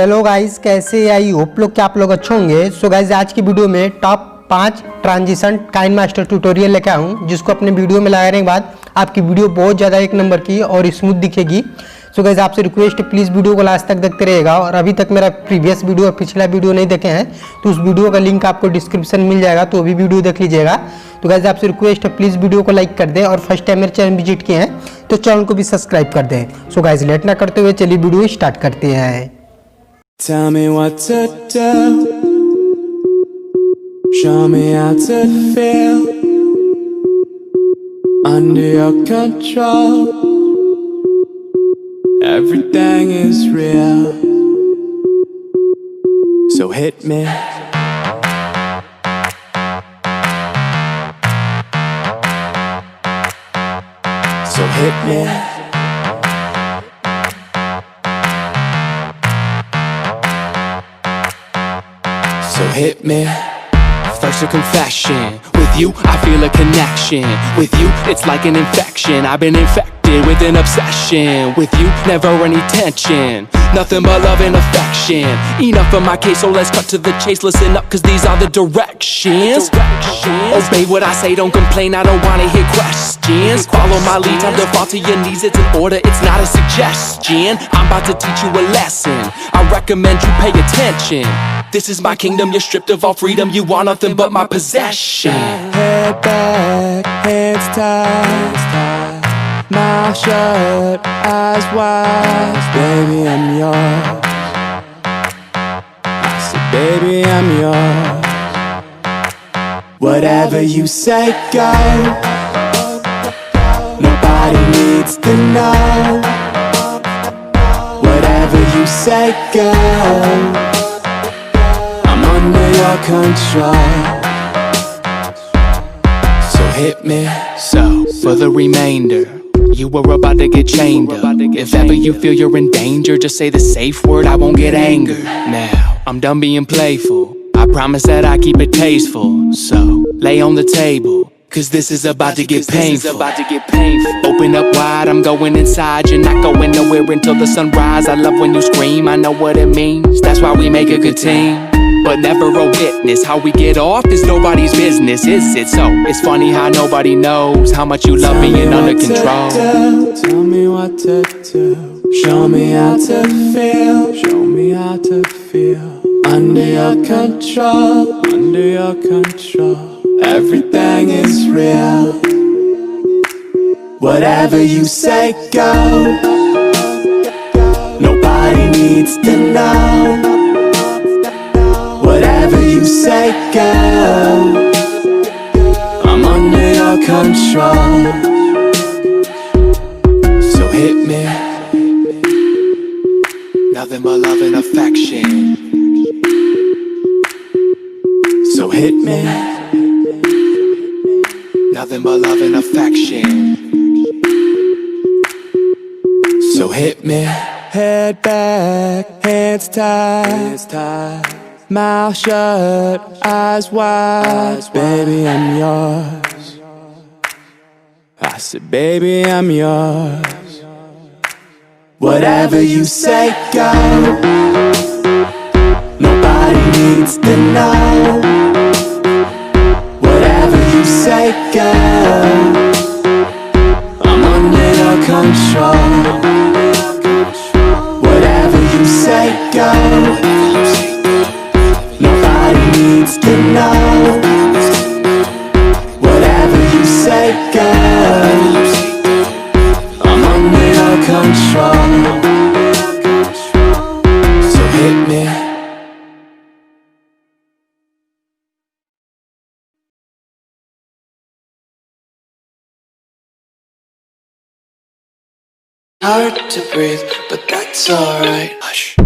Hello guys, कैसे I hope लोग कि आप लोग अच्छे होंगे। सो गाइस, आज की वीडियो में टॉप 5 ट्रांजिशन काइनमास्टर ट्यूटोरियल लेके आया हूँ, जिसको अपने वीडियो में लगाने के बाद आपकी वीडियो बहुत ज़्यादा एक नंबर की और स्मूथ दिखेगी। सो गाइस, आपसे रिक्वेस्ट है प्लीज़ वीडियो को लास्ट तक देखते रहेगा, और अभी तक मेरा प्रीवियस वीडियो पिछला वीडियो नहीं देखे हैं तो उस वीडियो का लिंक आपको डिस्क्रिप्शन मिल जाएगा, तो अभी वीडियो देख लीजिएगा। तो गाइस, आपसे रिक्वेस्ट है प्लीज़ वीडियो को लाइक कर दें, और फर्स्ट टाइम मेरे चैनल विजिट किए हैं तो चैनल को भी सब्सक्राइब कर दें। सो गाइस, लेट ना करते हुए चलिए वीडियो स्टार्ट करते हैं। Tell me what to do, show me how to feel, under your control, everything is real, so hit me. So hit me. So hit me. First a confession. With you I feel a connection. With you it's like an infection. I've been infected with an obsession. With you never any tension, nothing but love and affection. Enough of my case, so let's cut to the chase. Listen up, cause these are the directions. Obey what I say, don't complain, I don't wanna hear questions. Follow my lead, time to fall to your knees. It's an order, it's not a suggestion. I'm about to teach you a lesson, I recommend you pay attention. This is my kingdom, you're stripped of all freedom. You want nothing but my possession. Head back, hands tied, mouth shut, eyes wide. Baby, I'm yours. I said, baby, I'm yours. Whatever you say, go. Nobody needs to know. Whatever you say, go. I'm under your control. So hit me. So, for the remainder, you were about to get chained up. If ever you feel you're in danger, just say the safe word, I won't get angered. Now, I'm done being playful, I promise that I keep it tasteful. So, lay on the table, cause this is about to get painful. Open up wide, I'm going inside. You're not going nowhere until the sunrise. I love when you scream, I know what it means. That's why we make a good team, but never a witness. How we get off is nobody's business, is it? So, it's funny how nobody knows how much you love being under control. Tell me what to do, show me how to feel, show me how to feel. Under your control, under your control. Everything is real. Whatever you say, go. Nobody needs to know. Whatever you say, go. I'm under your control. So hit me. Nothing but love and affection. So hit me. Nothing but love and affection. So hit me. Head back, hands tied, mouth shut, eyes wide. Baby, I'm yours. I said, baby, I'm yours. Whatever you say, go. Nobody needs to know. Whatever you say, go. I'm under your control. Whatever you say, go. Nobody needs to know. Whatever you say, go. I'm under your control. So hit me. Hard to breathe, but that's alright. Hush.